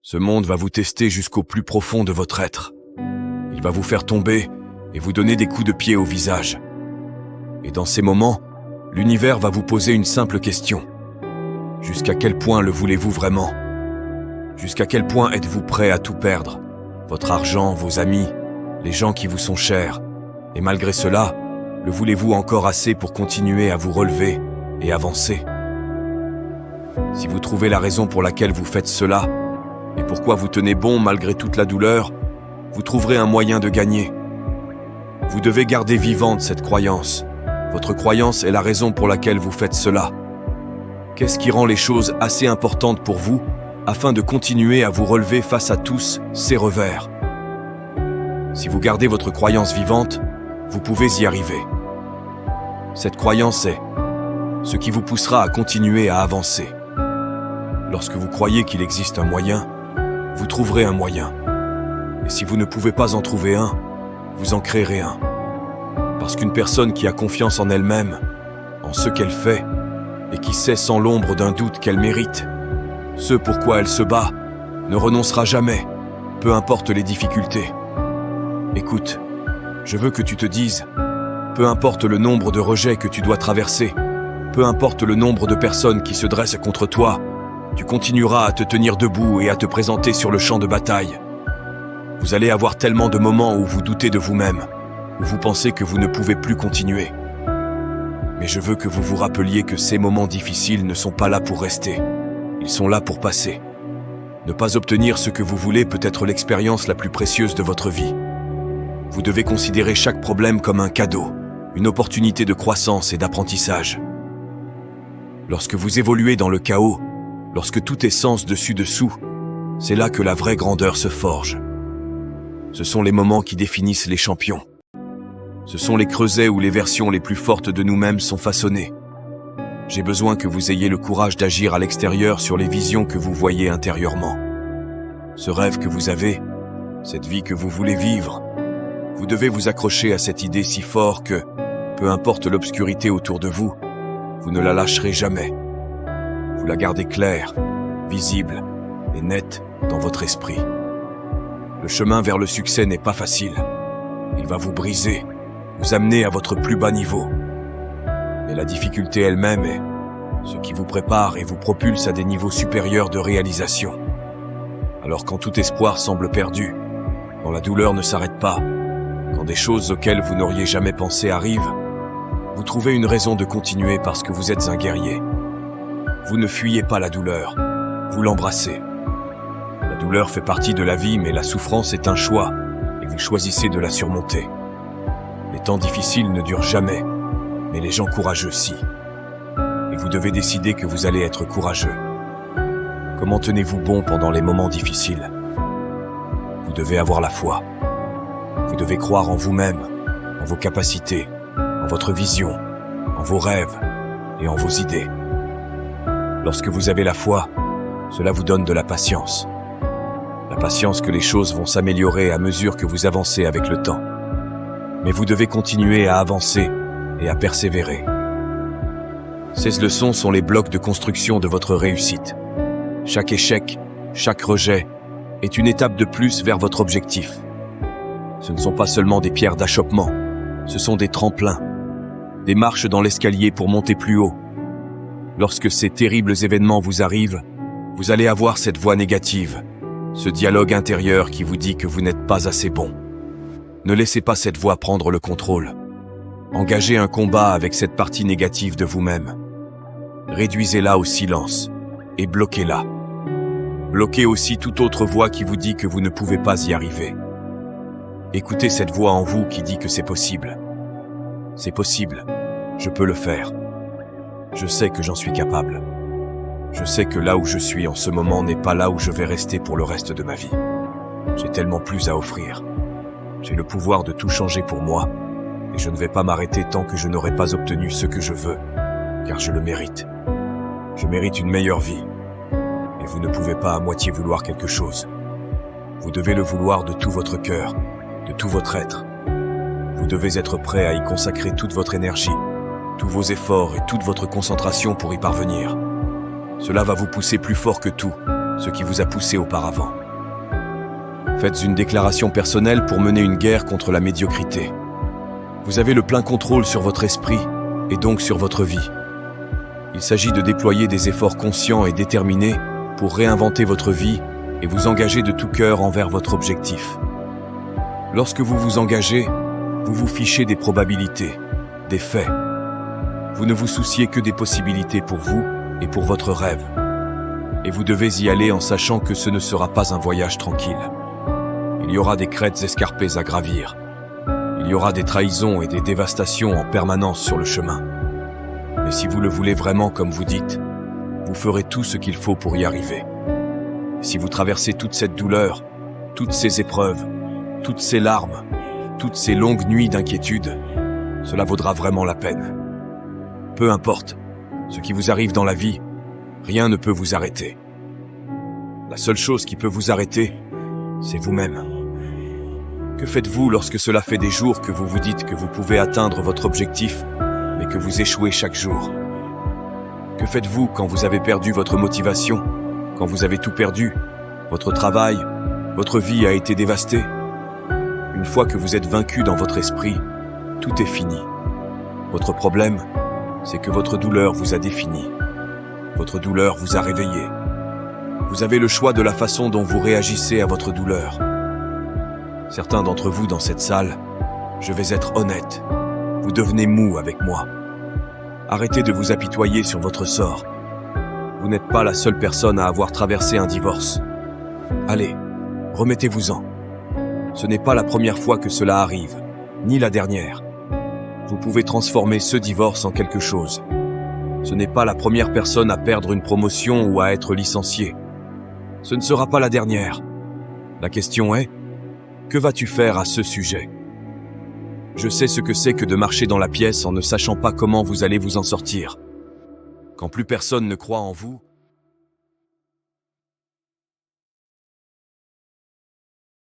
Ce monde va vous tester jusqu'au plus profond de votre être. Il va vous faire tomber et vous donner des coups de pied au visage. Et dans ces moments, l'univers va vous poser une simple question. Jusqu'à quel point le voulez-vous vraiment? Jusqu'à quel point êtes-vous prêt à tout perdre? Votre argent, vos amis, les gens qui vous sont chers. Et malgré cela, le voulez-vous encore assez pour continuer à vous relever et avancer? Si vous trouvez la raison pour laquelle vous faites cela, et pourquoi vous tenez bon malgré toute la douleur, vous trouverez un moyen de gagner. Vous devez garder vivante cette croyance. Votre croyance est la raison pour laquelle vous faites cela. Qu'est-ce qui rend les choses assez importantes pour vous afin de continuer à vous relever face à tous ces revers? Si vous gardez votre croyance vivante, vous pouvez y arriver. Cette croyance est ce qui vous poussera à continuer à avancer. Lorsque vous croyez qu'il existe un moyen, vous trouverez un moyen. Et si vous ne pouvez pas en trouver un, vous en créerez un. Parce qu'une personne qui a confiance en elle-même, en ce qu'elle fait, et qui sait sans l'ombre d'un doute qu'elle mérite, ce pourquoi elle se bat, ne renoncera jamais, peu importe les difficultés. Écoute, je veux que tu te dises, peu importe le nombre de rejets que tu dois traverser, peu importe le nombre de personnes qui se dressent contre toi, tu continueras à te tenir debout et à te présenter sur le champ de bataille. Vous allez avoir tellement de moments où vous doutez de vous-même, où vous pensez que vous ne pouvez plus continuer. Mais je veux que vous vous rappeliez que ces moments difficiles ne sont pas là pour rester. Ils sont là pour passer. Ne pas obtenir ce que vous voulez peut être l'expérience la plus précieuse de votre vie. Vous devez considérer chaque problème comme un cadeau, une opportunité de croissance et d'apprentissage. Lorsque vous évoluez dans le chaos, lorsque tout est sens dessus-dessous, c'est là que la vraie grandeur se forge. Ce sont les moments qui définissent les champions. Ce sont les creusets où les versions les plus fortes de nous-mêmes sont façonnées. J'ai besoin que vous ayez le courage d'agir à l'extérieur sur les visions que vous voyez intérieurement. Ce rêve que vous avez, cette vie que vous voulez vivre, vous devez vous accrocher à cette idée si fort que, peu importe l'obscurité autour de vous, vous ne la lâcherez jamais. Vous la gardez claire, visible et nette dans votre esprit. Le chemin vers le succès n'est pas facile. Il va vous briser, vous amener à votre plus bas niveau. Mais la difficulté elle-même est ce qui vous prépare et vous propulse à des niveaux supérieurs de réalisation. Alors quand tout espoir semble perdu, quand la douleur ne s'arrête pas, quand des choses auxquelles vous n'auriez jamais pensé arrivent, vous trouvez une raison de continuer parce que vous êtes un guerrier. Vous ne fuyez pas la douleur, vous l'embrassez. La douleur fait partie de la vie, mais la souffrance est un choix, et vous choisissez de la surmonter. Les temps difficiles ne durent jamais, mais les gens courageux si. Et vous devez décider que vous allez être courageux. Comment tenez-vous bon pendant les moments difficiles? Vous devez avoir la foi. Vous devez croire en vous-même, en vos capacités, en votre vision, en vos rêves et en vos idées. Lorsque vous avez la foi, cela vous donne de la patience. La patience que les choses vont s'améliorer à mesure que vous avancez avec le temps. Mais vous devez continuer à avancer et à persévérer. Ces leçons sont les blocs de construction de votre réussite. Chaque échec, chaque rejet est une étape de plus vers votre objectif. Ce ne sont pas seulement des pierres d'achoppement, ce sont des tremplins, des marches dans l'escalier pour monter plus haut. Lorsque ces terribles événements vous arrivent, vous allez avoir cette voix négative, ce dialogue intérieur qui vous dit que vous n'êtes pas assez bon. Ne laissez pas cette voix prendre le contrôle. Engagez un combat avec cette partie négative de vous-même. Réduisez-la au silence et bloquez-la. Bloquez aussi toute autre voix qui vous dit que vous ne pouvez pas y arriver. Écoutez cette voix en vous qui dit que c'est possible. C'est possible, je peux le faire. Je sais que j'en suis capable. Je sais que là où je suis en ce moment n'est pas là où je vais rester pour le reste de ma vie. J'ai tellement plus à offrir. J'ai le pouvoir de tout changer pour moi, et je ne vais pas m'arrêter tant que je n'aurai pas obtenu ce que je veux, car je le mérite. Je mérite une meilleure vie, et vous ne pouvez pas à moitié vouloir quelque chose. Vous devez le vouloir de tout votre cœur, de tout votre être. Vous devez être prêt à y consacrer toute votre énergie, tous vos efforts et toute votre concentration pour y parvenir. Cela va vous pousser plus fort que tout, ce qui vous a poussé auparavant. Faites une déclaration personnelle pour mener une guerre contre la médiocrité. Vous avez le plein contrôle sur votre esprit et donc sur votre vie. Il s'agit de déployer des efforts conscients et déterminés pour réinventer votre vie et vous engager de tout cœur envers votre objectif. Lorsque vous vous engagez, vous vous fichez des probabilités, des faits. Vous ne vous souciez que des possibilités pour vous et pour votre rêve. Et vous devez y aller en sachant que ce ne sera pas un voyage tranquille. Il y aura des crêtes escarpées à gravir. Il y aura des trahisons et des dévastations en permanence sur le chemin. Mais si vous le voulez vraiment comme vous dites, vous ferez tout ce qu'il faut pour y arriver. Si vous traversez toute cette douleur, toutes ces épreuves, toutes ces larmes, toutes ces longues nuits d'inquiétude, cela vaudra vraiment la peine. Peu importe ce qui vous arrive dans la vie, rien ne peut vous arrêter. La seule chose qui peut vous arrêter, c'est vous-même. Que faites-vous lorsque cela fait des jours que vous vous dites que vous pouvez atteindre votre objectif, mais que vous échouez chaque jour? Que faites-vous quand vous avez perdu votre motivation, quand vous avez tout perdu, votre travail, votre vie a été dévastée? Une fois que vous êtes vaincu dans votre esprit, tout est fini. Votre problème, c'est que votre douleur vous a défini. Votre douleur vous a réveillé. Vous avez le choix de la façon dont vous réagissez à votre douleur. Certains d'entre vous dans cette salle, je vais être honnête, vous devenez mou avec moi. Arrêtez de vous apitoyer sur votre sort. Vous n'êtes pas la seule personne à avoir traversé un divorce. Allez, remettez-vous-en. Ce n'est pas la première fois que cela arrive, ni la dernière. Vous pouvez transformer ce divorce en quelque chose. Ce n'est pas la première personne à perdre une promotion ou à être licenciée. Ce ne sera pas la dernière. La question est, que vas-tu faire à ce sujet? Je sais ce que c'est que de marcher dans la pièce en ne sachant pas comment vous allez vous en sortir. Quand plus personne ne croit en vous,